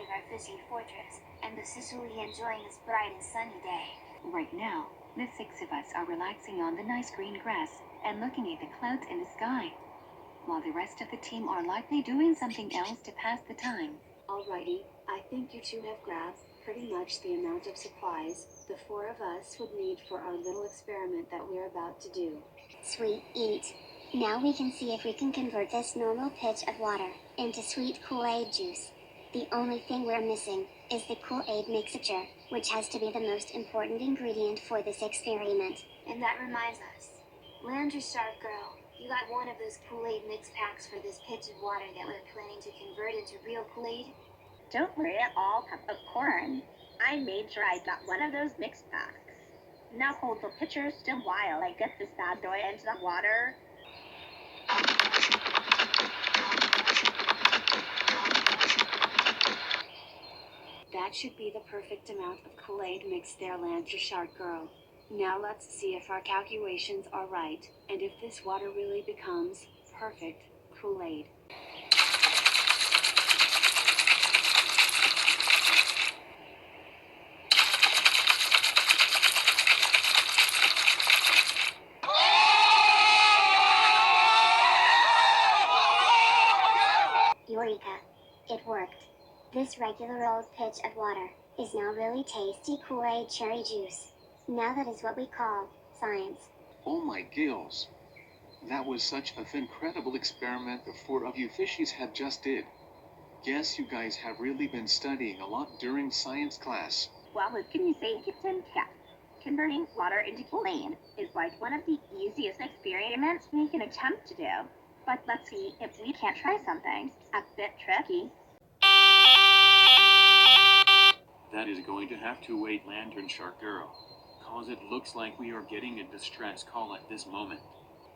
outside of our Fishy Fortress, and peacefully enjoying this bright and sunny day. Right now, the 6 of us are relaxing on the nice green grass and looking at the clouds in the sky, while the rest of the team are likely doing something else to pass the time. Alrighty, I think you two have grabbed pretty much the amount of supplies the 4 of us would need for our little experiment that we're about to do. Sweet eat. Now we can see if we can convert this normal pitch of water into sweet Kool-Aid juice. The only thing we're missing is the Kool-Aid mixture, which has to be the most important ingredient for this experiment. And that reminds us, Landry Shark Girl, you got one of those Kool-Aid mix packs for this pitch of water that we're planning to convert into real Kool-Aid? Don't worry at all, Puppycorn. I made sure I got one of those mix packs. Now hold the pitcher still while I get this bad boy into the water. That should be the perfect amount of Kool-Aid mix there, Landry Shark Girl. Now let's see if our calculations are right, and if this water really becomes perfect Kool-Aid. Eureka! It worked. This regular old pitch of water is now really tasty Kool-Aid cherry juice. Now that is what we call science. Oh my gills. That was such an incredible experiment the 4 of you fishies have just did. Guess you guys have really been studying a lot during science class. Well, what can you say, Captain Cat? Converting water into Kool-Aid is like one of the easiest experiments we can attempt to do. But let's see if we can't try something a bit tricky. That is going to have to wait, Lantern Shark Girl, cause it looks like we are getting a distress call at this moment.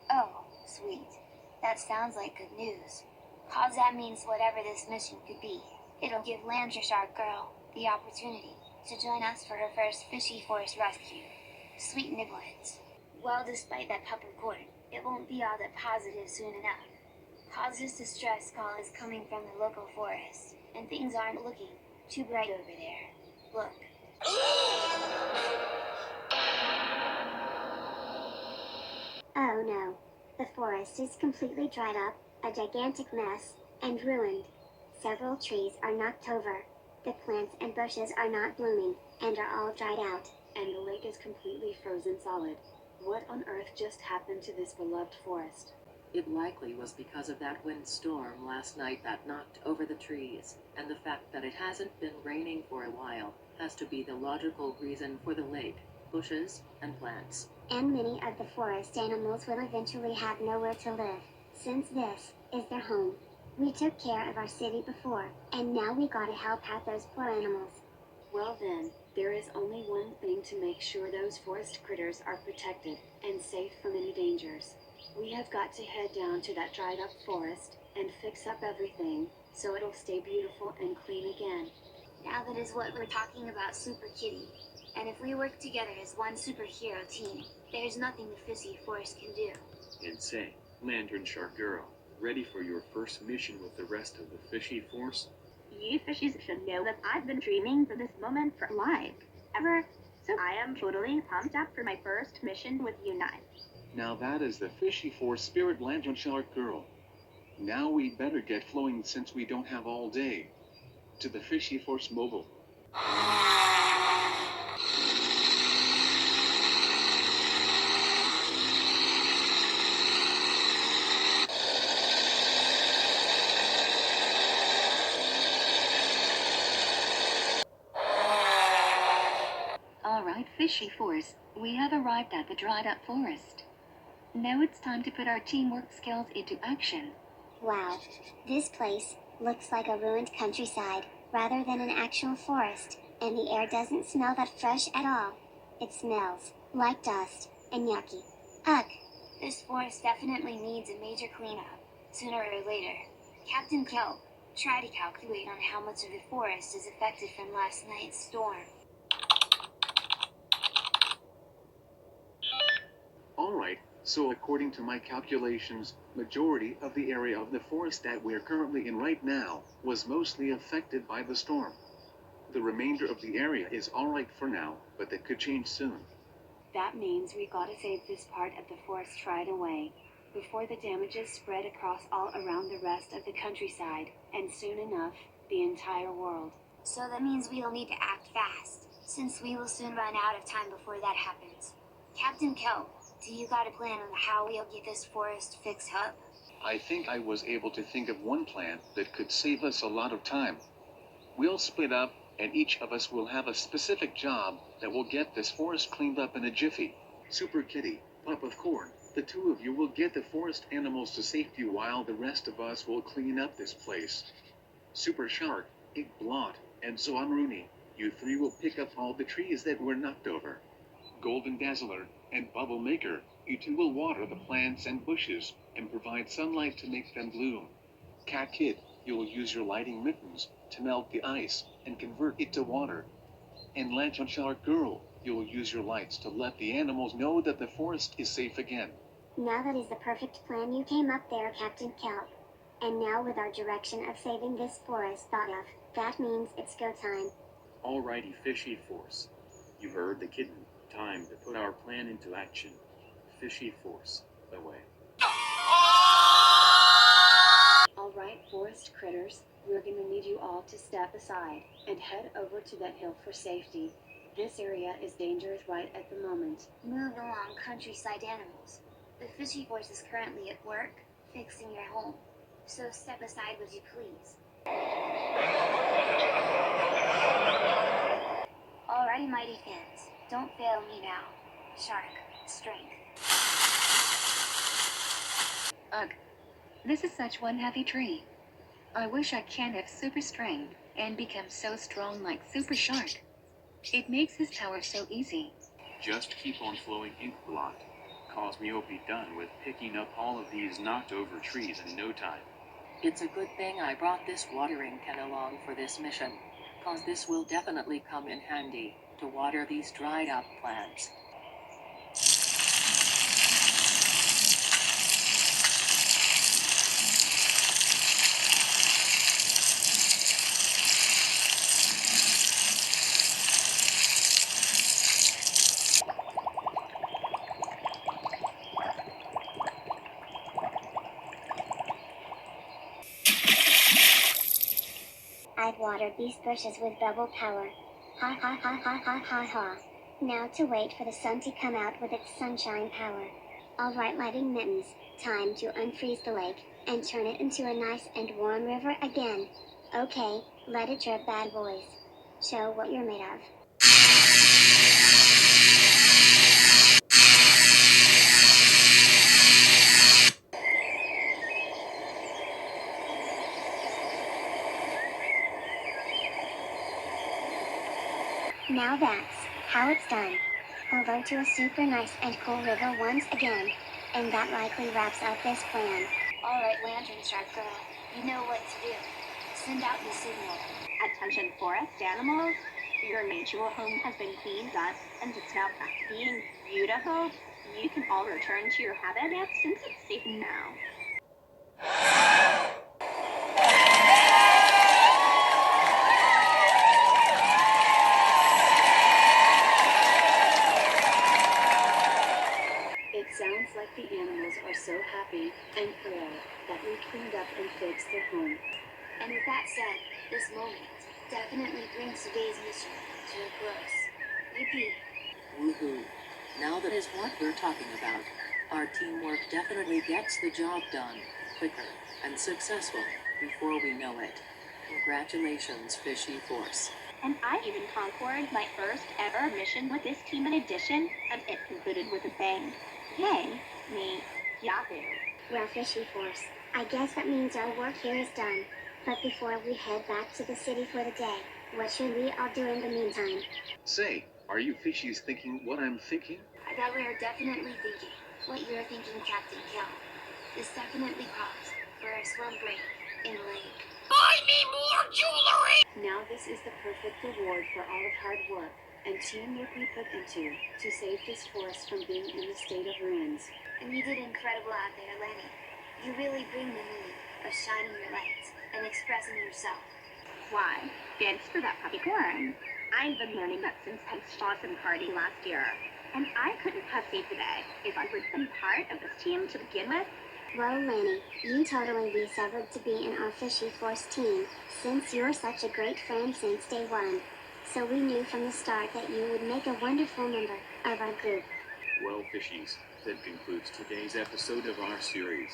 Oh, sweet. That sounds like good news. Cause that means whatever this mission could be, it'll give Landry Shark Girl the opportunity to join us for her first Fishy Force rescue. Sweet nibblets. Well, despite that Puppycorn, it won't be all that positive soon enough. Cause this distress call is coming from the local forest, and things aren't looking too bright over there. Look. Oh no. The forest is completely dried up, a gigantic mess, and ruined. Several trees are knocked over. The plants and bushes are not blooming, and are all dried out. And the lake is completely frozen solid. What on earth just happened to this beloved forest? It likely was because of that windstorm last night that knocked over the trees, and the fact that it hasn't been raining for a while has to be the logical reason for the lake, bushes, and plants. And many of the forest animals will eventually have nowhere to live, since this is their home. We took care of our city before, and now we gotta help out those poor animals. Well then, there is only one thing to make sure those forest critters are protected and safe from any dangers. We have got to head down to that dried up forest and fix up everything so it'll stay beautiful and clean again. Now that is what we're talking about, Super Kitty. And if we work together as one superhero team, there's nothing the Fishy Force can do. And say, Lantern Shark Girl, ready for your first mission with the rest of the Fishy Force? You fishies should know that I've been dreaming for this moment for life, ever. So I am totally pumped up for my first mission with you 9. Now that is the Fishy Force Spirit Lantern Shark Girl. Now we'd better get flowing since we don't have all day. To the Fishy Force Mobile. Alright, Fishy Force, we have arrived at the dried up forest. Now it's time to put our teamwork skills into action. Wow. This place looks like a ruined countryside, rather than an actual forest, and the air doesn't smell that fresh at all. It smells like dust and yucky. Ugh. This forest definitely needs a major cleanup, sooner or later. Captain Kelp, try to calculate on how much of the forest is affected from last night's storm. Alright, so according to my calculations, majority of the area of the forest that we're currently in right now was mostly affected by the storm. The remainder of the area is alright for now, but that could change soon. That means we gotta save this part of the forest right away, before the damages spread across all around the rest of the countryside, and soon enough, the entire world. So that means we'll need to act fast, since we will soon run out of time before that happens. Captain Kelp, do you got a plan on how we'll get this forest fixed up? I think I was able to think of one plan that could save us a lot of time. We'll split up, and each of us will have a specific job that will get this forest cleaned up in a jiffy. Super Kitty, Puppycorn, the two of you will get the forest animals to safety while the rest of us will clean up this place. Super Shark, Ink Blot, and Zoan Rooney, you three will pick up all the trees that were knocked over. Golden Dazzler and Bubble Maker, you two will water the plants and bushes and provide sunlight to make them bloom. Cat Kid, you will use your lighting mittens to melt the ice and convert it to water. And Lantern Shark Girl, you will use your lights to let the animals know that the forest is safe again. Now that is the perfect plan you came up there, Captain Kelp. And now with our direction of saving this forest thought of, that means it's go time. Alrighty, Fishy Force. You heard the kitten. Time to put our plan into action. Fishy Force, away. Alright, forest critters, we're gonna need you all to step aside and head over to that hill for safety. This area is dangerous right at the moment. Move along, countryside animals. The Fishy Force is currently at work, fixing your home. So step aside, would you please? Alrighty, mighty fans. Don't fail me now. Shark, strength. Ugh. This is such one heavy tree. I wish I can have super strength and become so strong like Super Shark. It makes his power so easy. Just keep on flowing, Ink Blot. Cause we'll be done with picking up all of these knocked over trees in no time. It's a good thing I brought this watering can along for this mission, cause this will definitely come in handy to water these dried up plants. I've watered these bushes with double power. Ha ha ha ha ha ha ha. Now to wait for the sun to come out with its sunshine power. Alright, lighting mittens, time to unfreeze the lake and turn it into a nice and warm river again. Okay, let it drip, bad boys. Show what you're made of. Now that's how it's done. Hello to a super nice and cool river once again. And that likely wraps up this plan. Alright, Lantern Shark Girl. You know what to do. Send out the signal. Attention forest animals, your natural home has been cleaned up and it's now back to being beautiful. You can all return to your habitat since it's safe now. It sounds like the animals are so happy and thrilled that we cleaned up and fixed their home. And with that said, this moment definitely brings today's mission to a close. Yippee! Woohoo! Now that is what we're talking about. Our teamwork definitely gets the job done quicker and successful before we know it. Congratulations, Fishy Force. And I even conquered my first ever mission with this team in addition, and it concluded with a bang. Yay, me, Yahoo! Well, Fishy Force, I guess that means our work here is done. But before we head back to the city for the day, what should we all do in the meantime? Say, are you fishies thinking what I'm thinking? I bet we're definitely thinking what you're thinking, Captain Kelp. This definitely calls for a swim break in a lake. Now this is the perfect reward for all of hard work. and team would be put into to save this forest from being in a state of ruins. And you did incredible out there, Lenny. You really bring the meaning of shining your lights and expressing yourself. Why, thanks for that Puppycorn. I've been learning that since Peg's awesome party last year, and I couldn't have saved the day if I would been part of this team to begin with. Well, Lanny, you totally deserved to be in our Fishy Force team, since you're such a great friend since day one. So we knew from the start that you would make a wonderful member of our group. Well, fishies, that concludes today's episode of our series.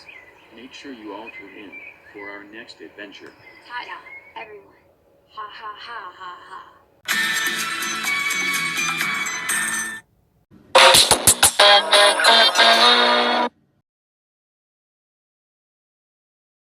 Make sure you all tune in for our next adventure. Ta-da, everyone. Ha ha ha ha ha.